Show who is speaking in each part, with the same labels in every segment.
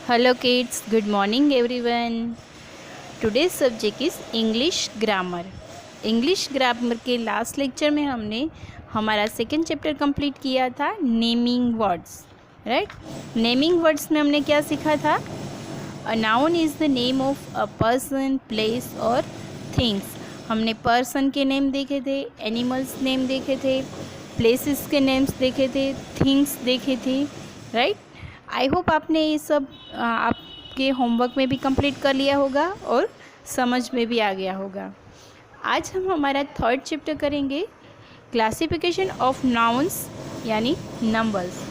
Speaker 1: Hello kids, good morning everyone. Today's subject is English grammar. English grammar के last lecture में हमने हमारा second chapter complete किया था naming words, right. Naming words में हमने क्या सीखा था? A noun is the name of a person, place और थिंग्स। हमने पर्सन के नेम देखे थे, एनिमल्स नेम देखे थे, प्लेसेस के नेम्स देखे थे, थिंग्स देखे थे, राइट। आई होप आपने ये सब आपके होमवर्क में भी कंप्लीट कर लिया होगा और समझ में भी आ गया होगा। आज हम हमारा थर्ड चैप्टर करेंगे, क्लासिफिकेशन ऑफ नाउन्स यानी नंबर्स।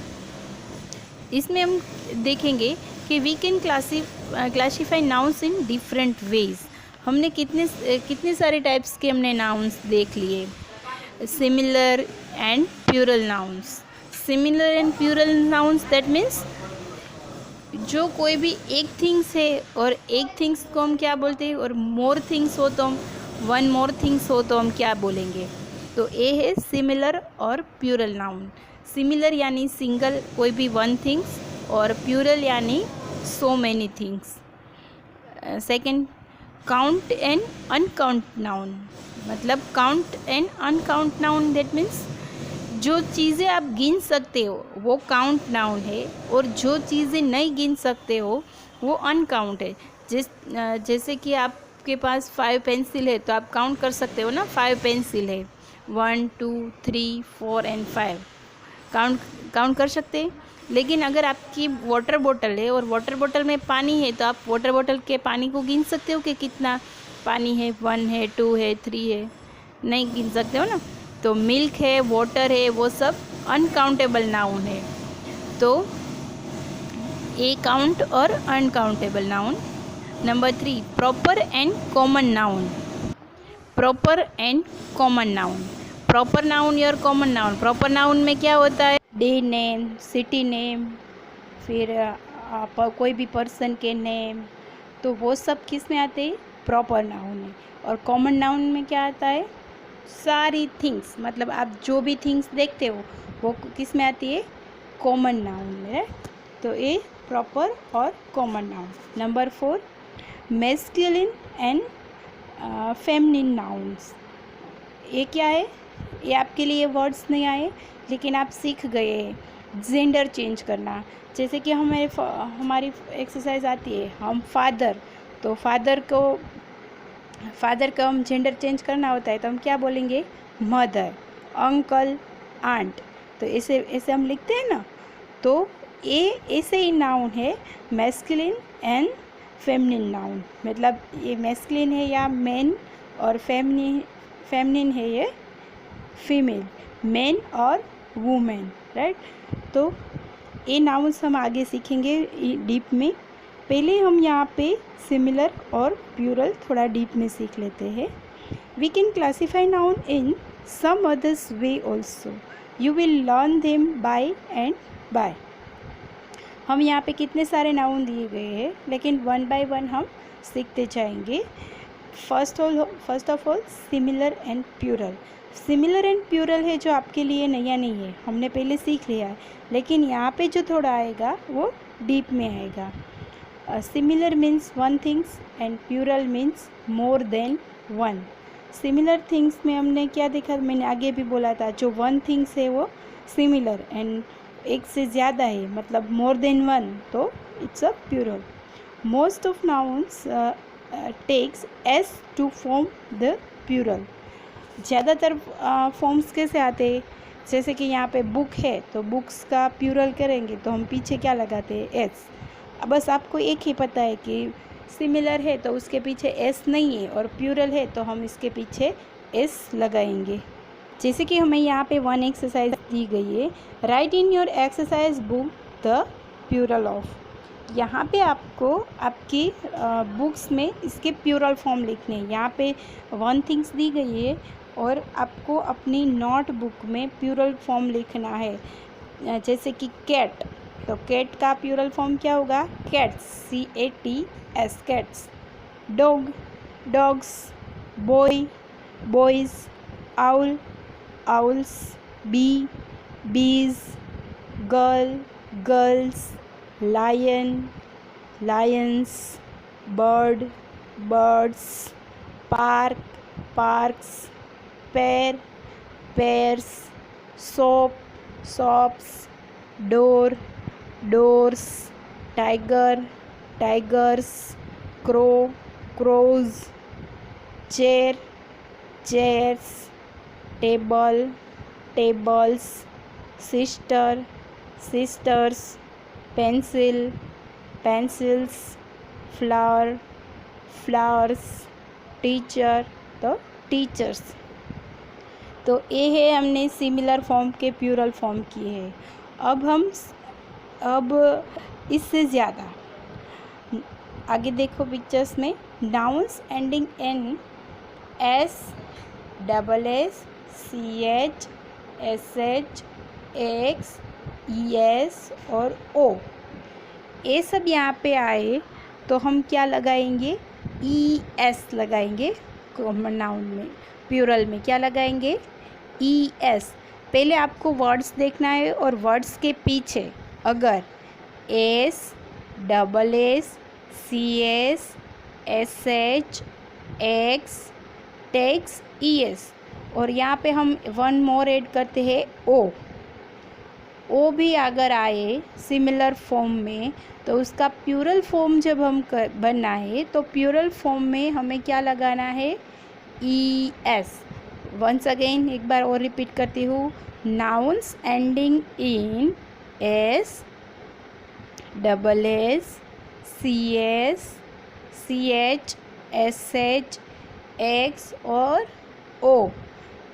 Speaker 1: इसमें हम देखेंगे कि we can classify nouns in different ways. हमने कितने सारे टाइप्स के हमने नाउन्स देख लिए। Singular and plural nouns. Singular and plural nouns that means जो कोई भी एक थिंग्स है और एक थिंग्स को हम क्या बोलते हैं, और मोर थिंग्स हो तो हम वन मोर थिंग्स हो तो हम क्या बोलेंगे। तो ये है सिमिलर और प्लूरल नाउन। सिमिलर यानी सिंगल कोई भी वन थिंग्स, और प्लूरल यानी so many things. Second, count and uncount noun. मतलब count and uncount noun that means जो चीज़ें आप गिन सकते हो वो काउंट नाउन है, और जो चीज़ें नहीं गिन सकते हो वो अनकाउंट है। जैसे कि आपके पास 5 पेंसिल है तो आप काउंट कर सकते हो ना, 5 पेंसिल है, 1 2 3 4 एंड 5 काउंट कर सकते हैं। लेकिन अगर आपकी वाटर बोतल है और वाटर बोतल में पानी है तो आप वाटर बोतल के पानी को गिन सकते हो कि कितना पानी है, 1 है, 2 है, 3 है, नहीं गिन सकते हो ना। तो मिल्क है, वाटर है, वो सब अनकाउंटेबल नाउन है। तो ए काउंट और uncountable noun. Number 3, proper and common noun. Proper and common noun. Proper noun और कॉमन नाउन। प्रॉपर नाउन में क्या होता है? डे नेम, सिटी नेम, फिर कोई भी पर्सन के नेम, तो वो सब किस में आते हैं? प्रॉपर नाउन में। और कॉमन नाउन में क्या आता है? सारी थिंग्स, मतलब आप जो भी थिंग्स देखते हो वो किस में आती है? कॉमन नाउन में। तो ये प्रॉपर और common noun. Number 4, masculine and feminine nouns. ये क्या है? ये आपके लिए वर्ड्स नहीं आए लेकिन आप सीख गए हैं जेंडर चेंज करना। जैसे कि हमारी एक्सरसाइज आती है, हम फादर, तो फादर का हम जेंडर चेंज करना होता है तो हम क्या बोलेंगे? Mother, uncle, aunt. तो ऐसे हम लिखते हैं ना। तो ये ऐसे ही नाउन है मैस्कुलिन एंड फेमिनिन नाउन। मतलब ये मैस्कुलिन है या मैन, और फेमिनिन है ये फीमेल, मैन और वुमेन, राइट। तो ये नाउन्स हम आगे सीखेंगे डीप में। पहले हम यहाँ पे सिमिलर और प्लूरल थोड़ा डीप में सीख लेते हैं। We can classify noun in some others way also. You will learn them by and by. हम यहाँ पे कितने सारे नाउन दिए गए हैं, लेकिन वन बाय वन हम सीखते जाएंगे। First of all singular and plural. Singular and plural है जो आपके लिए नया नहीं है, हमने पहले सीख लिया है, लेकिन यहाँ पे जो थोड़ा आएगा वो डीप में आएगा। Singular means one things and plural means more than one. Singular things में हमने क्या देखा? मैंने आगे भी बोला था, जो वन थिंग्स है वो सिमिलर, एंड एक से ज़्यादा है मतलब मोर देन वन, तो it's a plural. Most of nouns takes S to form the plural. ज़्यादातर फॉर्म्स कैसे आते हैं? जैसे कि यहाँ पे बुक है तो बुक्स का प्लूरल करेंगे तो हम पीछे क्या लगाते हैं? एस। बस आपको एक ही पता है कि सिमिलर है तो उसके पीछे एस नहीं है, और प्लूरल है तो हम इसके पीछे एस लगाएंगे। जैसे कि हमें यहाँ पे 1 एक्सरसाइज दी गई है, write in your exercise book the plural of. यहाँ पे आपको आपकी बुक्स में इसके प्लूरल फॉर्म लिखने हैं। यहाँ पे 1 थिंग्स दी गई है और आपको अपनी नोट बुक में प्लूरल फॉर्म लिखना है। जैसे कि कैट, तो कैट का प्लूरल फॉर्म क्या होगा? Cats, CATS, cats. Dog, dogs. Boy, boys. Owl, owls. Bee, bees. Girl, girls. Lion, lions, bird, birds, park, parks, pear, pears, soap, soaps, door, doors, tiger, tigers, crow, crows, chair, chairs, table, tables, sister, sisters, pencil, pencils, flower, flowers, teacher तो teachers. तो ये है हमने singular form के plural form किए हैं। अब इससे ज़्यादा आगे देखो पिक्चर्स में, nouns ending in S, double S, C H, S H, X, E S और ओ, ये सब यहाँ पे आए तो हम क्या लगाएंगे, ई एस लगाएंगे। कॉमन नाउन में प्लूरल में क्या लगाएंगे, ई एस। पहले आपको वर्ड्स देखना है और वर्ड्स के पीछे अगर एस, डबल एस, सी S, S H, X, takes, ई एस और यहाँ पे हम वन मोर ऐड करते हैं ओ भी अगर आए सिमिलर फॉर्म में तो उसका प्लूरल फॉर्म जब हम बनाए तो प्लूरल फॉर्म में हमें क्या लगाना है, ई एस। वंस अगेन एक बार और रिपीट करती हूँ, nouns ending in S, double S, C s, C H, S H, x और o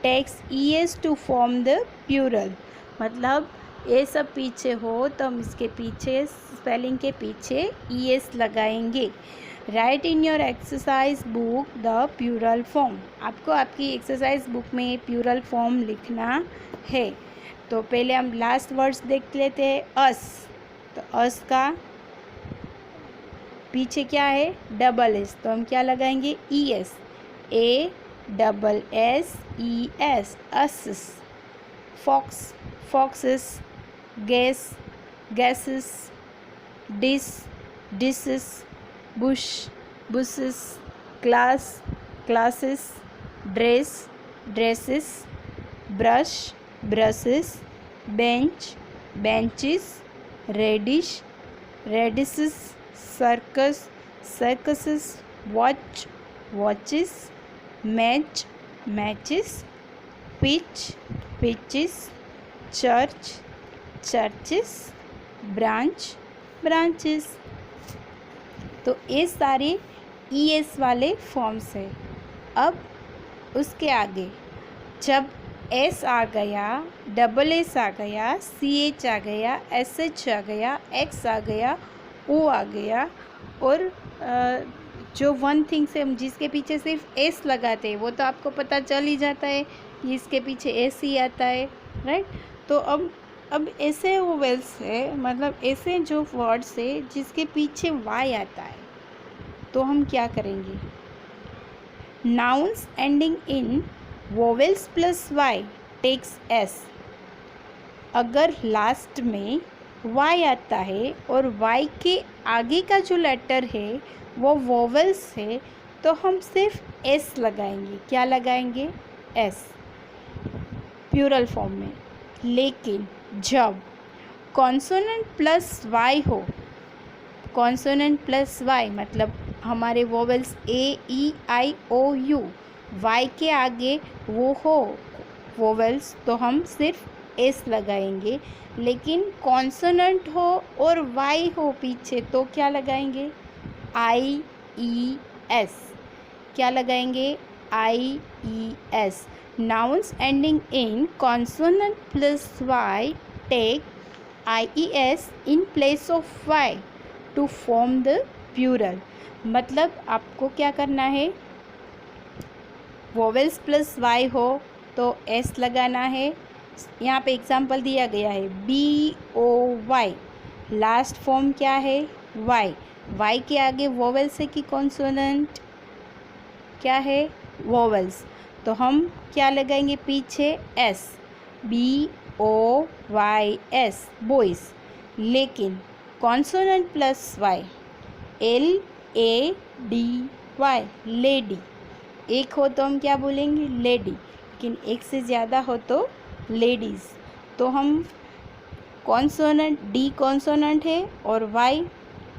Speaker 1: takes E s to form the plural. मतलब ये सब पीछे हो तो हम इसके पीछे स्पेलिंग के पीछे ई एस लगाएंगे। Write in your exercise book the plural form. आपको आपकी एक्सरसाइज बुक में प्लूरल फॉर्म लिखना है। तो पहले हम लास्ट वर्ड्स देख लेते हैं, अस। तो अस का पीछे क्या है, डबल एस, तो हम क्या लगाएंगे, E S, A double S E S, अस। Fox, foxes, gas, gases, dish, dishes, bush, bushes, class, classes, dress, dresses, brush, brushes, bench, benches, radish, radishes, circus, circuses, watch, watches, match, matches, pitch, pitches, church, churches, branch, branches. तो ये सारे E S वाले forms है। अब उसके आगे जब S आ गया, डबल एस आ गया, सी एच आ गया, एस एच आ गया, एक्स आ गया, ओ आ गया और जो वन थिंग से हम जिसके पीछे सिर्फ एस लगाते हैं वो तो आपको पता चल ही जाता है कि इसके पीछे एस ही आता है, राइट। तो अब ऐसे वोवेल्स है, मतलब ऐसे जो वर्ड्स है जिसके पीछे वाई आता है तो हम क्या करेंगे, nouns ending in vowels plus Y takes S. अगर लास्ट में वाई आता है और वाई के आगे का जो लेटर है वो वोवेल्स है तो हम सिर्फ एस लगाएंगे। क्या लगाएंगे, एस, प्लूरल फॉर्म में। लेकिन जब कॉन्सोनेंट प्लस वाई हो, कॉन्सोनेंट प्लस वाई मतलब हमारे vowels A E I O U, Y के आगे वो हो वोवेल्स तो हम सिर्फ एस लगाएंगे। लेकिन कॉन्सोनेंट हो और वाई हो पीछे तो क्या लगाएंगे, आई ई एस। क्या लगाएंगे, i e s. Nouns ending in consonant plus y take ies in place of y to form the plural। मतलब आपको क्या करना है, वोवेल्स प्लस y हो तो s लगाना है। यहाँ पे एग्जाम्पल दिया गया है बी ओ वाई, लास्ट फॉर्म क्या है, y, y के आगे वोवेल्स है कि कॉन्सोनेंट, क्या है, वोवेल्स, तो हम क्या लगाएंगे पीछे, एस, बी ओ वाई एस, बॉयज़। लेकिन consonant plus y LADY lady. एक हो तो हम क्या बोलेंगे लेडी, लेकिन एक से ज़्यादा हो तो लेडीज़। तो हम कॉन्सोनेंट, डी कॉन्सोनेंट है और वाई,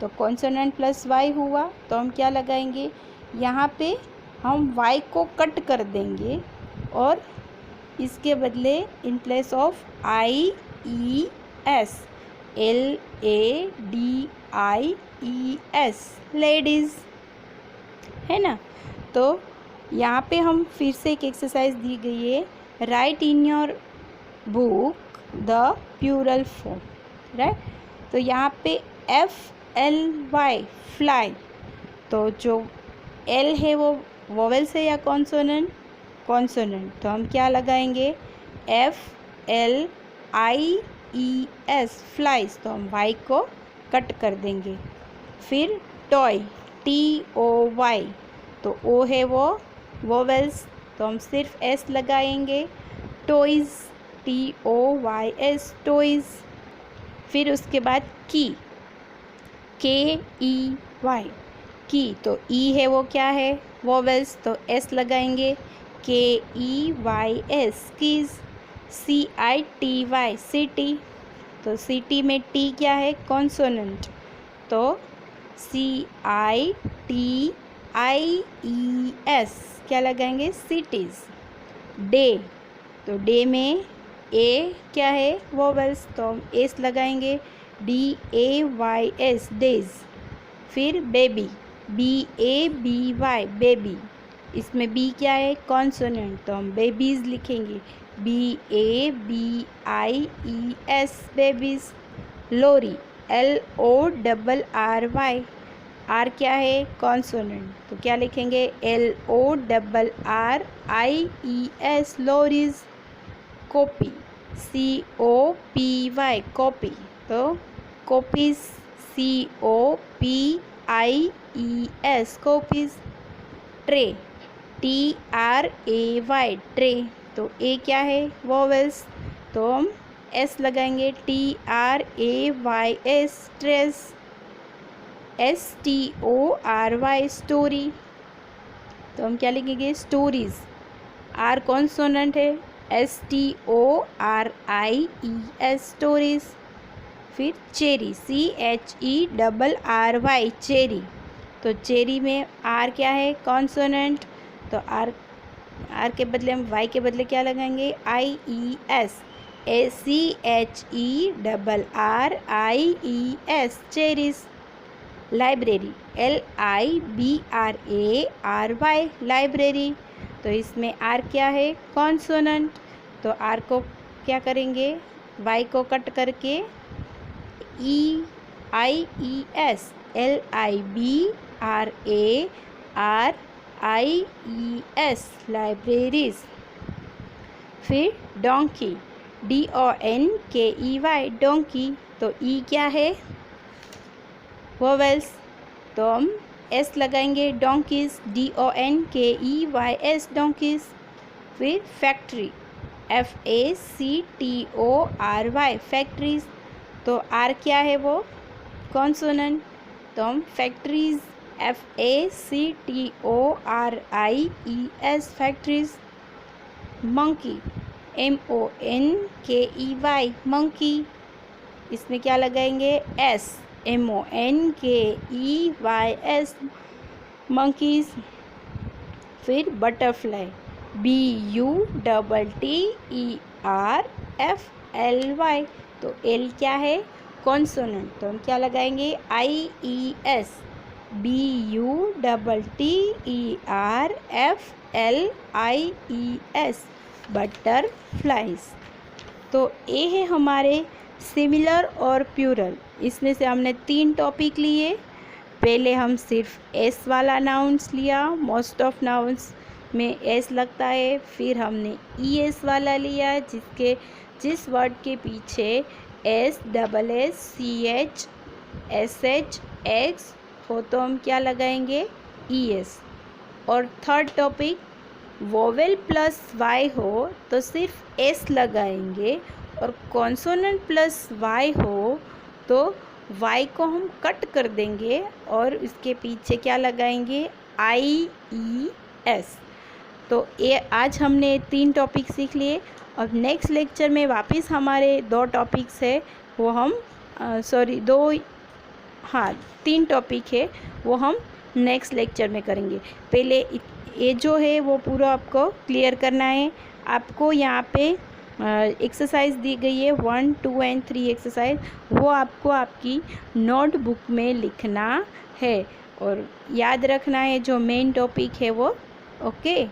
Speaker 1: तो कॉन्सोनेंट प्लस वाई हुआ, तो हम क्या लगाएंगे यहाँ पे, हम वाई को कट कर देंगे और इसके बदले in place of IES, LADIES ladies, है ना। तो यहाँ पे हम फिर से एक एक्सरसाइज दी गई है, write in your book the plural form, right. तो यहाँ पे FLY फ्लाई, तो जो L है वो वोवेल्स है या कॉन्सोनेंट, कॉन्सोनेंट, तो हम क्या लगाएंगे FLIES फ्लाइज, तो हम Y को कट कर देंगे। फिर टॉय, TOY, तो O है वो वोवेल्स, तो हम सिर्फ S लगाएंगे, टॉयज़, TOYS टॉयज़। फिर उसके बाद की, KEY की, तो E है वो क्या है वोवेल्स, तो S लगाएंगे, KEYS कीज़। CITY सिटी, तो सिटी में T क्या है कॉन्सोनेंट, तो CITIES क्या लगाएंगे सिटीज़। डे, तो डे में A क्या है वोवेल्स, तो हम S लगाएंगे, DAYS डेज। फिर बेबी, BABY बेबी, इसमें B क्या है कॉन्सोनेंट, तो हम बेबीज़ लिखेंगे, BABIES बेबीज़। लोरी, LORRY, R क्या है कॉन्सोनेंट, तो क्या लिखेंगे LORRIES लोरीज़। कॉपी, COPY कॉपी, तो copies, COPIES copies. Tray, TRAY tray, तो A क्या है वोवेल्स, तो हम S लगाएंगे, TRAYS ट्रेस। STORY स्टोरी, तो हम क्या लिखेंगे स्टोरीज़। R कॉन्सोनेंट है, STORIES स्टोरीज़। फिर चेरी, CHERRY चेरी, तो चेरी में R क्या है कॉन्सोनेंट, तो R के बदले हम Y के बदले क्या लगाएंगे IES, CHERRIES cherries. Library, LIBRARY library, तो इसमें R क्या है कॉन्सोनेंट, तो R को क्या करेंगे Y को कट करके EIES, LIBRARIES लाइब्रेरीज। फिर डोंकी, DONKEY डोंकी, तो E क्या है वोवेल्स, तो हम S लगाएंगे, डोंकीज़, DONKEYS डोंकीज़। फिर फैक्ट्री, FACTORY फैक्ट्रीज़, तो R क्या है वो कॉन्सोनेंट, तो हम factories, FACTORIES factories. Monkey, MONKEY monkey, इसमें क्या लगाएंगे S, MONKEYS मंकीज़। फिर बटरफ्लाई, BUTTERFLY, तो L क्या है कॉन्सोनेंट, तो हम क्या लगाएंगे IES, BUTTERFLIES बटरफ्लाइज। तो ये है हमारे सिमिलर और प्लूरल, इसमें से हमने 3 टॉपिक लिए। पहले हम सिर्फ एस वाला नाउन्स लिया, मोस्ट ऑफ नाउन्स में एस लगता है। फिर हमने ES वाला लिया, जिस वर्ड के पीछे S, SSCH, SH, X हो तो हम क्या लगाएंगे ES। और third topic vowel plus Y हो तो सिर्फ S लगाएंगे, और कॉन्सोनेंट प्लस Y हो तो वाई को हम कट कर देंगे और इसके पीछे क्या लगाएंगे, IES। तो ये आज हमने 3 टॉपिक सीख लिए। अब नेक्स्ट लेक्चर में वापस हमारे 2 टॉपिक्स है, वो हम 3 टॉपिक है, वो हम नेक्स्ट लेक्चर में करेंगे। पहले ये जो है वो पूरा आपको क्लियर करना है। आपको यहाँ पे एक्सरसाइज दी गई है 1, 2 एंड 3 एक्सरसाइज, वो आपको आपकी नोटबुक में लिखना है और याद रखना है जो मेन टॉपिक है वो। Okay,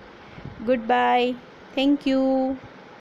Speaker 1: good bye, thank you.